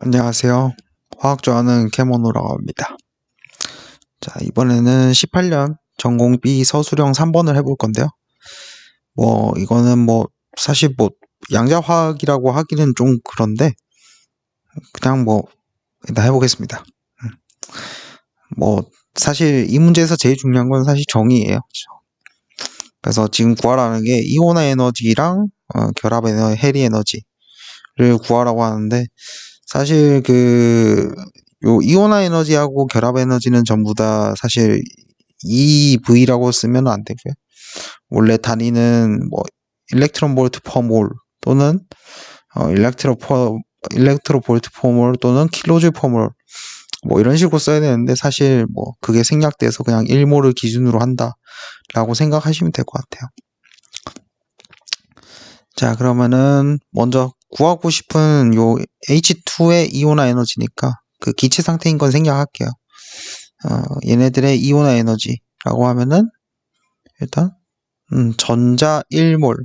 안녕하세요. 화학 좋아하는 캐모노라고 합니다. 자, 이번에는 18년 전공 B 서술형 3번을 해볼 건데요. 이거는 사실 양자화학이라고 하기는 좀 그런데, 그냥 일단 해보겠습니다. 사실 이 문제에서 제일 중요한 건 사실 정의예요. 그래서 지금 구하라는 게 이온화 에너지랑 결합 에너지, 해리 에너지를 구하라고 하는데, 사실 요 이온화 에너지하고 결합 에너지는 전부 다 사실 EV라고 쓰면 안 되고요. 원래 단위는 일렉트론 볼트 퍼 몰 또는 일렉트로 볼트 퍼 몰 또는 킬로줄 퍼 몰 이런 식으로 써야 되는데, 사실 그게 생략돼서 그냥 1몰을 기준으로 한다라고 생각하시면 될 것 같아요. 자, 그러면은 먼저 구하고 싶은 요 H2의 이온화 에너지니까 그 기체 상태인 건 생략할게요. 얘네들의 이온화 에너지라고 하면은 일단 전자 1몰,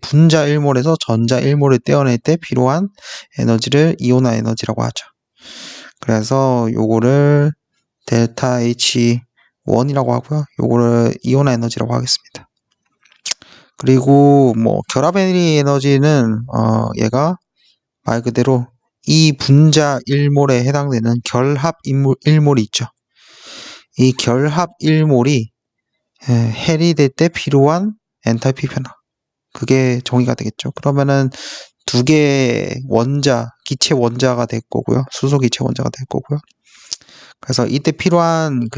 분자 1몰에서 전자 1몰을 떼어낼 때 필요한 에너지를 이온화 에너지라고 하죠. 그래서 요거를 델타 H1이라고 하고요. 요거를 이온화 에너지라고 하겠습니다. 그리고 결합 에너지는 얘가 말 그대로 이 분자 1몰에 해당되는 결합 1몰이 있죠. 이 결합 1몰이 헬이 될 때 필요한 엔탈피 변화, 그게 정의가 되겠죠. 그러면은 두 개의 기체 원자가 될 거고요. 수소 기체 원자가 될 거고요. 그래서 이때 필요한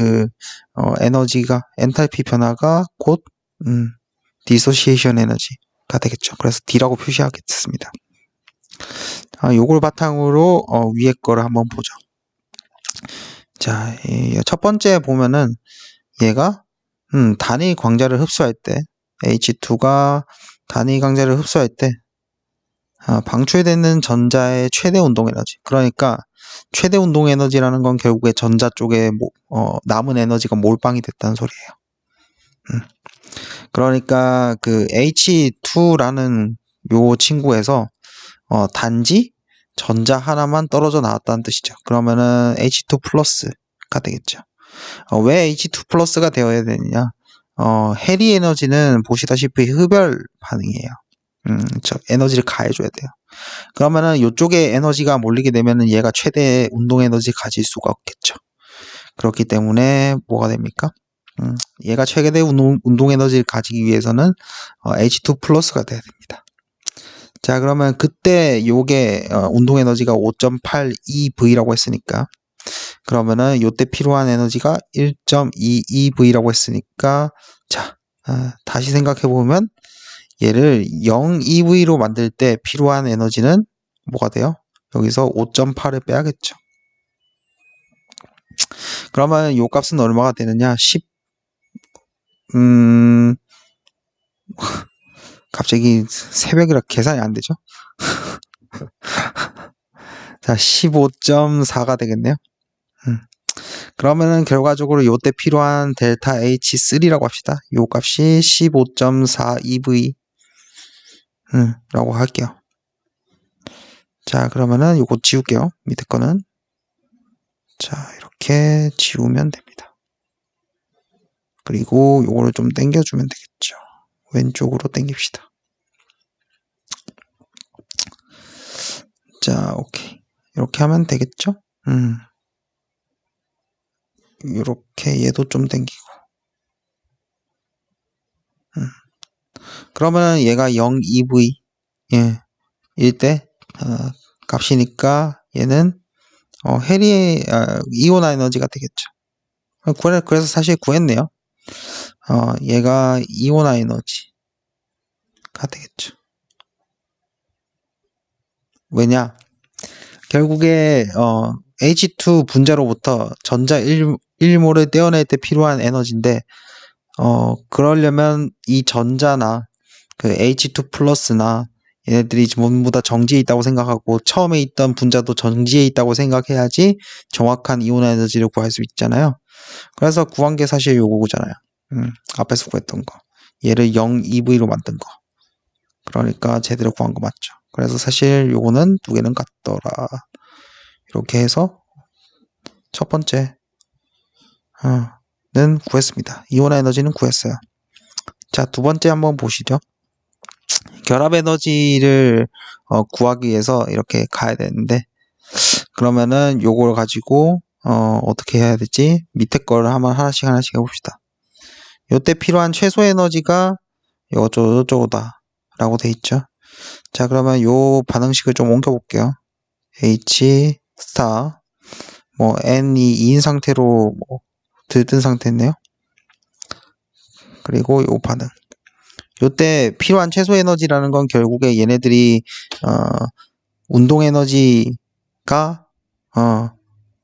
에너지가, 엔탈피 변화가 곧 디소시에이션 에너지가 되겠죠. 그래서 D라고 표시하겠습니다. 요걸 바탕으로 위에 거를 한번 보죠. 자, 첫 번째 보면은 얘가 단위 광자를 흡수할 때, H2가 단위 광자를 흡수할 때 방출되는 전자의 최대 운동 에너지, 그러니까 최대 운동 에너지라는 건 결국에 전자 쪽에 남은 에너지가 몰빵이 됐다는 소리예요. 그러니까 그 H2라는 요 친구에서 단지 전자 하나만 떨어져 나왔다는 뜻이죠. 그러면은 H2 플러스가 되겠죠. 왜 H2 플러스가 되어야 되느냐? 해리 에너지는 보시다시피 흡열 반응이에요. 에너지를 가해줘야 돼요. 그러면은 이쪽에 에너지가 몰리게 되면은 얘가 최대 운동 에너지 가질 수가 없겠죠. 그렇기 때문에 뭐가 됩니까? 얘가 최대 운동 에너지를 가지기 위해서는 H2 플러스가 돼야 됩니다. 자, 그러면 그때 요게 운동 에너지가 5.82V라고 했으니까, 그러면은 요때 필요한 에너지가 1.22V라고 했으니까, 자, 다시 생각해 보면 얘를 0EV로 만들 때 필요한 에너지는 뭐가 돼요? 여기서 5.8을 빼야겠죠. 그러면 요 값은 얼마가 되느냐? 갑자기 새벽이라 계산이 안 되죠? 자, 15.4가 되겠네요. 그러면은 결과적으로 요때 필요한 델타 H3라고 합시다. 요 값이 15.42V 라고 할게요. 자, 그러면은 요거 지울게요. 밑에 거는. 자, 이렇게 지우면 됩니다. 그리고 요거를 좀 당겨주면 되겠죠. 왼쪽으로 당깁시다. 자, 오케이. 이렇게 하면 되겠죠? 이렇게 얘도 좀 당기고. 그러면 얘가 0EV 일 때 값이니까 얘는 해리의 이온화 에너지가 되겠죠. 그래서 사실 구했네요. 얘가 이온화 에너지가 되겠죠. 왜냐? 결국에 H2 분자로부터 전자 1몰을 떼어낼 때 필요한 에너지인데, 그러려면 이 전자나 그 H2 플러스나 얘네들이 전부 다 정지에 있다고 생각하고 처음에 있던 분자도 정지에 있다고 생각해야지 정확한 이온화 에너지를 구할 수 있잖아요. 그래서 구한 게 사실 요거잖아요. 앞에서 구했던 거. 얘를 0EV로 만든 거. 그러니까 제대로 구한 거 맞죠. 그래서 사실 요거는 두 개는 같더라. 이렇게 해서 첫 번째 는 구했습니다. 이온화 에너지는 구했어요. 자, 두 번째 한번 보시죠. 결합 에너지를 구하기 위해서 이렇게 가야 되는데, 그러면은 요걸 가지고 어떻게 해야 되지? 밑에 거를 한번 하나씩 해봅시다. 요때 필요한 최소 에너지가 요저저거다 라고 돼 있죠. 자, 그러면 요 반응식을 좀 옮겨 볼게요. H 스타 뭐 N이 2인 상태로 뭐 들뜬 상태네요. 그리고 요 반응. 요때 필요한 최소 에너지라는 건 결국에 얘네들이 운동 에너지가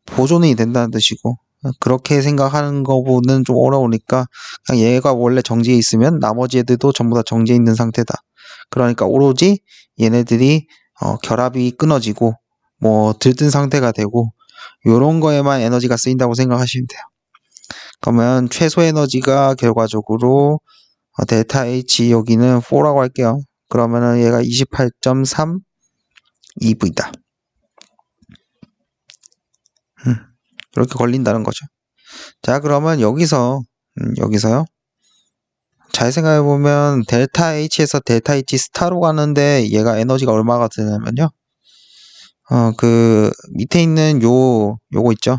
보존이 된다는 뜻이고, 그렇게 생각하는 거보다는 좀 어려우니까 그냥 얘가 원래 정지해 있으면 나머지 애들도 전부 다 정지해 있는 상태다. 그러니까 오로지 얘네들이 결합이 끊어지고 뭐 들뜬 상태가 되고 요런 거에만 에너지가 쓰인다고 생각하시면 돼요. 그러면 최소 에너지가 결과적으로 델타 H 여기는 4라고 할게요. 그러면은 얘가 28.3 EV다. 이렇게 걸린다는 거죠. 자, 그러면 여기서요. 잘 생각해보면 델타 H에서 델타 H 스타로 가는데 얘가 에너지가 얼마가 드냐면요. 그 밑에 있는 요거 있죠.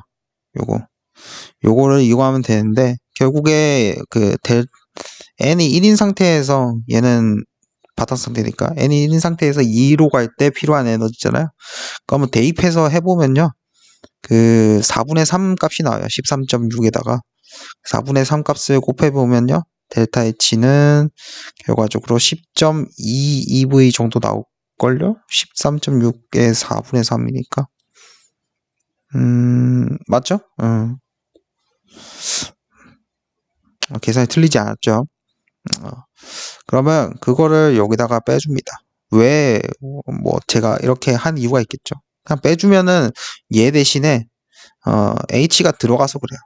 요거를 이용하면 되는데 결국에 그 n이 1인 상태에서 얘는 바닥 상태니까 n이 1인 상태에서 2로 갈 때 필요한 에너지잖아요. 그러면 대입해서 해보면요. 그 4분의 3 값이 나와요. 13.6에다가 4분의 3 값을 곱해보면요. 델타 H는 결과적으로 10.2 EV 정도 나올걸요? 13.6에 4분의 3이니까. 맞죠? 계산이 틀리지 않았죠? 그러면 그거를 여기다가 빼줍니다. 왜, 뭐, 제가 이렇게 한 이유가 있겠죠. 그냥 빼주면은 얘 대신에, H가 들어가서 그래요.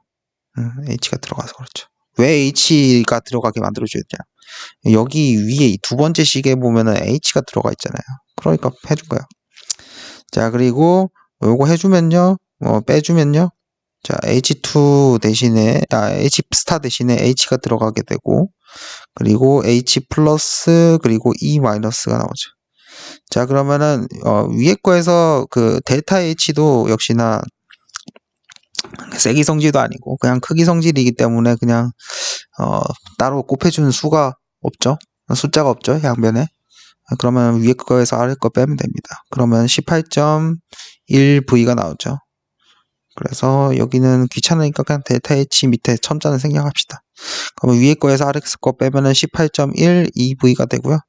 H가 들어가서 그렇죠. 왜 H가 들어가게 만들어줘야 되냐. 여기 위에 두 번째 식에 보면은 H가 들어가 있잖아요. 그러니까 해준 거예요. 자, 그리고 요거 해주면요, 빼주면요. 자, H2 대신에, H 스타 대신에 H가 들어가게 되고, 그리고 H 플러스, 그리고 E 마이너스가 나오죠. 자, 그러면은, 위에 거에서 그 델타 H도 역시나 세기 성질도 아니고, 그냥 크기 성질이기 때문에 그냥, 따로 곱해주는 수가 없죠. 숫자가 없죠, 양변에. 그러면 위에 거에서 아래 거 빼면 됩니다. 그러면 18.1V가 나오죠. 그래서 여기는 귀찮으니까 그냥 델타 H 밑에 첨자는 생략합시다. 그러면 위에 거에서 아래 거 빼면은 18.1 EV가 되고요.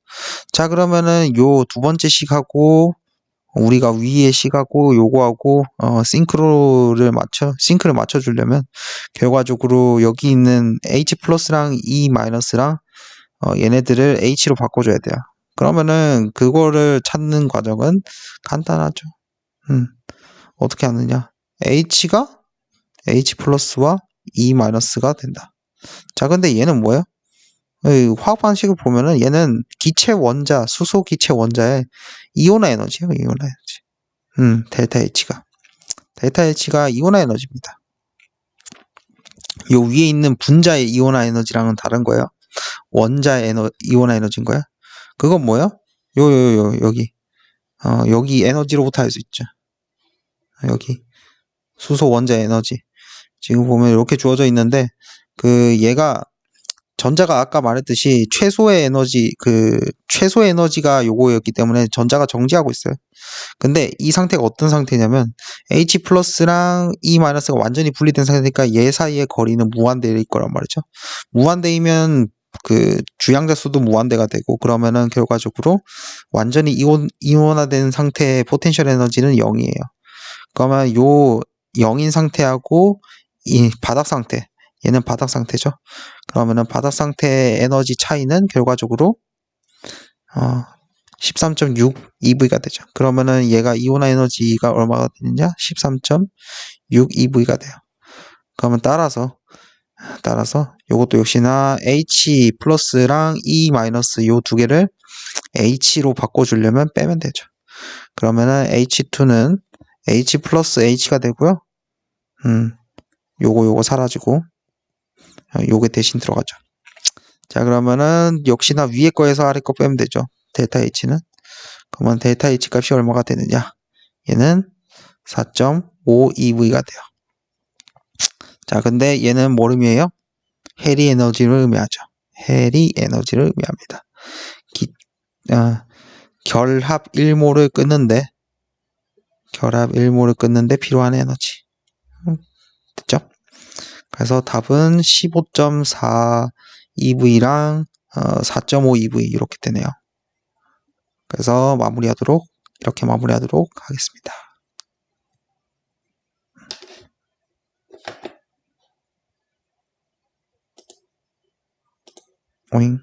자, 그러면은 요 두 번째 식하고 우리가 위에 식하고 요거하고 싱크를 맞춰 주려면 결과적으로 여기 있는 H 플러스랑 E 마이너스랑 얘네들을 H로 바꿔줘야 돼요. 그러면은 그거를 찾는 과정은 간단하죠. 어떻게 하느냐? H가 H 플러스와 E 마이너스가 된다. 자, 근데 얘는 뭐예요? 화학 반식을 보면은 얘는 기체 원자, 수소 기체 원자의 이온화 에너지예요, 이온화 에너지. 델타 H가 이온화 에너지입니다. 요 위에 있는 분자의 이온화 에너지랑은 다른 거예요. 원자의 이온화 에너지인 거야. 그건 뭐야? 여기. 여기 에너지로부터 알 수 있죠. 여기. 수소 원자 에너지. 지금 보면 이렇게 주어져 있는데, 얘가, 전자가 아까 말했듯이 최소의 에너지가 요거였기 때문에 전자가 정지하고 있어요. 근데 이 상태가 어떤 상태냐면, H 플러스랑 E 마이너스가 완전히 분리된 상태니까 얘 사이의 거리는 무한대일 거란 말이죠. 무한대이면 주양자 수도 무한대가 되고, 그러면은 결과적으로 완전히 이온화된 상태의 포텐셜 에너지는 0이에요. 그러면 요 0인 상태하고 이 바닥 상태, 얘는 바닥 상태죠. 그러면은 바닥 상태의 에너지 차이는 결과적으로 13.6 EV가 되죠. 그러면은 얘가 이온화 에너지가 얼마가 되느냐? 13.6 EV가 돼요. 그러면 따라서 요것도 역시나 H 플러스랑 E 마이너스 요 두 개를 H로 바꿔주려면 빼면 되죠. 그러면은 H2는 H 플러스 H가 되고요. 요거 사라지고 요게 대신 들어가죠. 자, 그러면은 역시나 위에 거에서 아래 거 빼면 되죠. 델타 H는. 그러면 델타 H 값이 얼마가 되느냐? 얘는 4.5EV가 돼요. 자, 근데 얘는 뭘 의미해요? 해리 에너지를 의미하죠. 해리 에너지를 의미합니다. 결합 1몰을 끊는데 필요한 에너지. 됐죠? 그래서 답은 15.4 EV랑 4.5 EV 이렇게 되네요. 그래서 이렇게 마무리하도록 하겠습니다. 오잉.